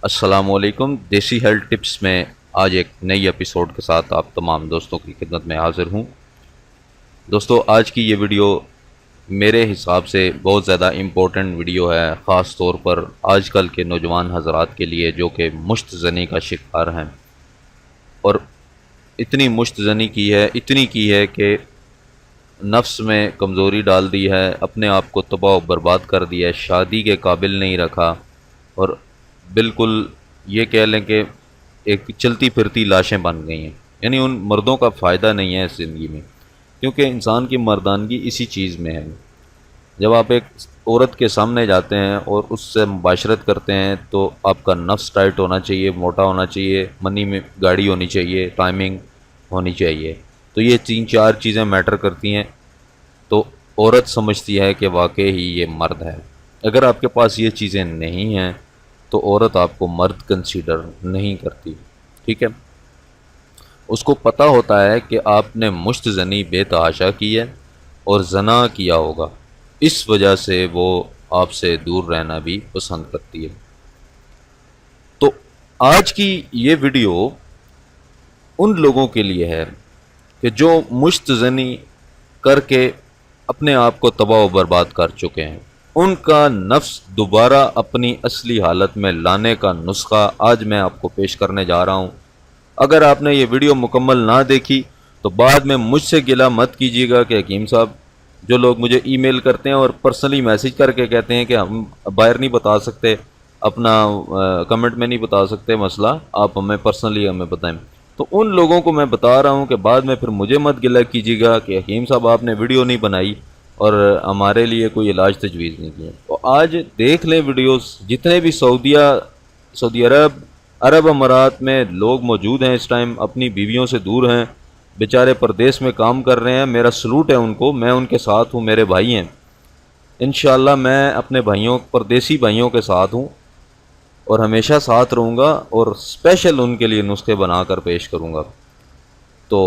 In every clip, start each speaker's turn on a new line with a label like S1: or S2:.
S1: السلام علیکم۔ دیسی ہیلتھ ٹپس میں آج ایک نئی ایپیسوڈ کے ساتھ آپ تمام دوستوں کی خدمت میں حاضر ہوں۔ دوستو، آج کی یہ ویڈیو میرے حساب سے بہت زیادہ امپورٹنٹ ویڈیو ہے، خاص طور پر آج کل کے نوجوان حضرات کے لیے جو کہ مشت زنی کا شکار ہیں، اور اتنی مشت زنی اتنی کی ہے کہ نفس میں کمزوری ڈال دی ہے، اپنے آپ کو تباہ و برباد کر دیا ہے، شادی کے قابل نہیں رکھا، اور بالکل یہ کہہ لیں کہ ایک چلتی پھرتی لاشیں بن گئی ہیں۔ یعنی ان مردوں کا فائدہ نہیں ہے اس زندگی میں، کیونکہ انسان کی مردانگی اسی چیز میں ہے۔ جب آپ ایک عورت کے سامنے جاتے ہیں اور اس سے مباشرت کرتے ہیں تو آپ کا نفس ٹائٹ ہونا چاہیے، موٹا ہونا چاہیے، منی میں گاڑی ہونی چاہیے، ٹائمنگ ہونی چاہیے۔ تو یہ تین چار چیزیں میٹر کرتی ہیں، تو عورت سمجھتی ہے کہ واقعی ہی یہ مرد ہے۔ اگر آپ کے پاس یہ چیزیں نہیں ہیں تو عورت آپ کو مرد کنسیڈر نہیں کرتی، ٹھیک ہے۔ اس کو پتہ ہوتا ہے کہ آپ نے مشت زنی بے تحاشا کی ہے اور زنا کیا ہوگا، اس وجہ سے وہ آپ سے دور رہنا بھی پسند کرتی ہے۔ تو آج کی یہ ویڈیو ان لوگوں کے لیے ہے کہ جو مشت زنی کر کے اپنے آپ کو تباہ و برباد کر چکے ہیں، ان کا نفس دوبارہ اپنی اصلی حالت میں لانے کا نسخہ آج میں آپ کو پیش کرنے جا رہا ہوں۔ اگر آپ نے یہ ویڈیو مکمل نہ دیکھی تو بعد میں مجھ سے گلہ مت کیجیے گا کہ حکیم صاحب، جو لوگ مجھے ای میل کرتے ہیں اور پرسنلی میسج کر کے کہتے ہیں کہ ہم باہر نہیں بتا سکتے، اپنا کمنٹ میں نہیں بتا سکتے مسئلہ، آپ ہمیں پرسنلی ہمیں بتائیں، تو ان لوگوں کو میں بتا رہا ہوں کہ بعد میں پھر مجھے مت گلہ کیجیے گا کہ حکیم صاحب آپ نے ویڈیو نہیں بنائی اور ہمارے لیے کوئی علاج تجویز نہیں کیا۔ تو آج دیکھ لیں ویڈیوز، جتنے بھی سعودی عرب امارات میں لوگ موجود ہیں اس ٹائم، اپنی بیویوں سے دور ہیں، بیچارے پردیس میں کام کر رہے ہیں، میرا سلوٹ ہے ان کو، میں ان کے ساتھ ہوں، میرے بھائی ہیں، انشاءاللہ میں اپنے پردیسی بھائیوں کے ساتھ ہوں اور ہمیشہ ساتھ رہوں گا، اور اسپیشل ان کے لیے نسخے بنا کر پیش کروں گا۔ تو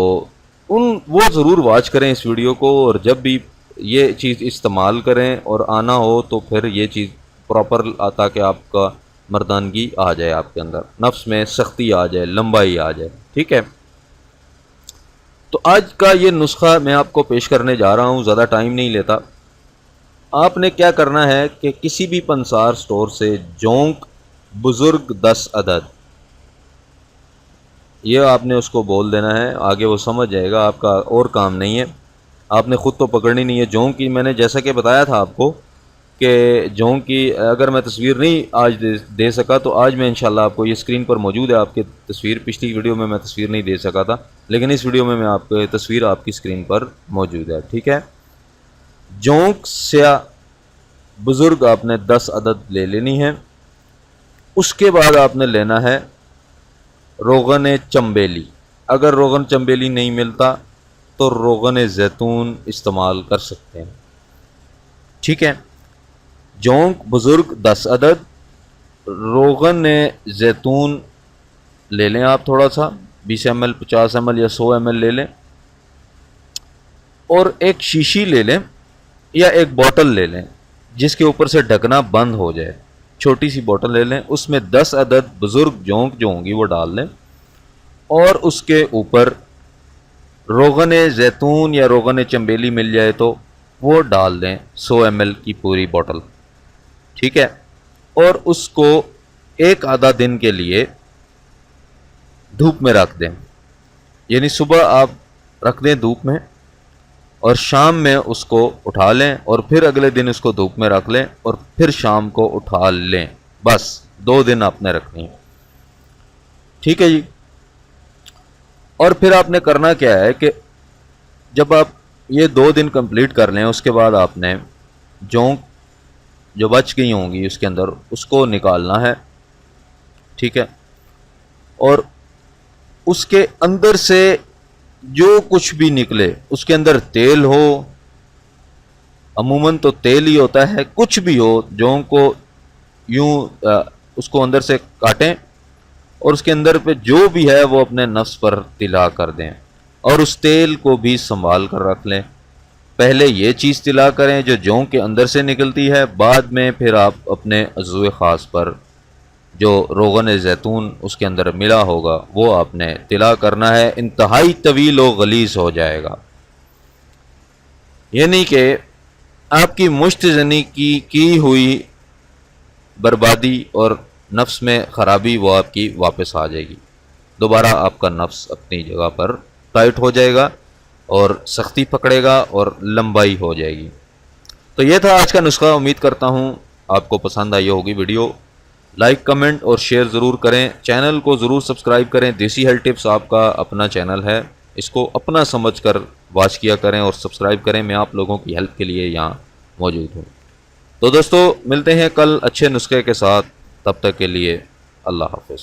S1: وہ ضرور واچ کریں اس ویڈیو کو، اور جب بھی یہ چیز استعمال کریں اور آنا ہو تو پھر یہ چیز پراپر آتا کہ آپ کا مردانگی آ جائے، آپ کے اندر نفس میں سختی آ جائے، لمبائی آ جائے، ٹھیک ہے۔ تو آج کا یہ نسخہ میں آپ کو پیش کرنے جا رہا ہوں، زیادہ ٹائم نہیں لیتا۔ آپ نے کیا کرنا ہے کہ کسی بھی پنسار سٹور سے جونک بزرگ 10 عدد، یہ آپ نے اس کو بول دینا ہے، آگے وہ سمجھ جائے گا، آپ کا اور کام نہیں ہے، آپ نے خود تو پکڑنی نہیں ہے۔ جونک کی میں نے جیسا کہ بتایا تھا آپ کو کہ جونک کی اگر میں تصویر نہیں آج دے سکا تو آج میں انشاءاللہ آپ کو، یہ اسکرین پر موجود ہے آپ کی تصویر، پچھلی ویڈیو میں تصویر نہیں دے سکا تھا، لیکن اس ویڈیو میں آپ کو تصویر آپ کی اسکرین پر موجود ہے، ٹھیک ہے۔ جونک سیاہ بزرگ آپ نے 10 عدد لے لینی ہے۔ اس کے بعد آپ نے لینا ہے روغن چمبیلی، اگر روغن چمبیلی نہیں ملتا تو روغن زیتون استعمال کر سکتے ہیں، ٹھیک ہے۔ جونک بزرگ 10 عدد، روغن زیتون لے لیں آپ تھوڑا سا، 20 ml 50 ml یا 100 ml لے لیں، اور ایک شیشی لے لیں یا ایک بوتل لے لیں جس کے اوپر سے ڈھکنا بند ہو جائے، چھوٹی سی بوتل لے لیں، اس میں 10 عدد بزرگ جونک جو ہوں گی وہ ڈال لیں، اور اس کے اوپر روغن زیتون یا روغن چمبیلی مل جائے تو وہ ڈال دیں، 100 ml کی پوری بوتل، ٹھیک ہے۔ اور اس کو ایک آدھا دن کے لیے دھوپ میں رکھ دیں، یعنی صبح آپ رکھ دیں دھوپ میں اور شام میں اس کو اٹھا لیں، اور پھر اگلے دن اس کو دھوپ میں رکھ لیں اور پھر شام کو اٹھا لیں، بس 2 دن آپ نے رکھنی ہے، ٹھیک ہے جی۔ اور پھر آپ نے کرنا کیا ہے کہ جب آپ یہ 2 دن کمپلیٹ کر لیں، اس کے بعد آپ نے جونک جو بچ گئی ہوں گی اس کے اندر اس کو نکالنا ہے، ٹھیک ہے۔ اور اس کے اندر سے جو کچھ بھی نکلے، اس کے اندر تیل ہو، عموماً تو تیل ہی ہوتا ہے، کچھ بھی ہو، جونک کو یوں اس کو اندر سے کاٹیں اور اس کے اندر پہ جو بھی ہے وہ اپنے نفس پر تلا کر دیں، اور اس تیل کو بھی سنبھال کر رکھ لیں۔ پہلے یہ چیز تلا کریں جو جونک کے اندر سے نکلتی ہے، بعد میں پھر آپ اپنے عضو خاص پر جو روغن زیتون اس کے اندر ملا ہوگا وہ آپ نے تلا کرنا ہے، انتہائی طویل و غلیظ ہو جائے گا، یعنی کہ آپ کی مشت زنی کی ہوئی بربادی اور نفس میں خرابی وہ آپ کی واپس آ جائے گی، دوبارہ آپ کا نفس اپنی جگہ پر ٹائٹ ہو جائے گا اور سختی پکڑے گا اور لمبائی ہو جائے گی۔ تو یہ تھا آج کا نسخہ، امید کرتا ہوں آپ کو پسند آئی ہوگی ویڈیو۔ لائک کمنٹ اور شیئر ضرور کریں، چینل کو ضرور سبسکرائب کریں۔ دیسی ہیلتھ ٹپس آپ کا اپنا چینل ہے، اس کو اپنا سمجھ کر واچ کیا کریں اور سبسکرائب کریں، میں آپ لوگوں کی ہیلپ کے لیے یہاں موجود ہوں۔ تو دوستو ملتے ہیں کل اچھے نسخے کے ساتھ، تب تک کے لیے اللہ حافظ۔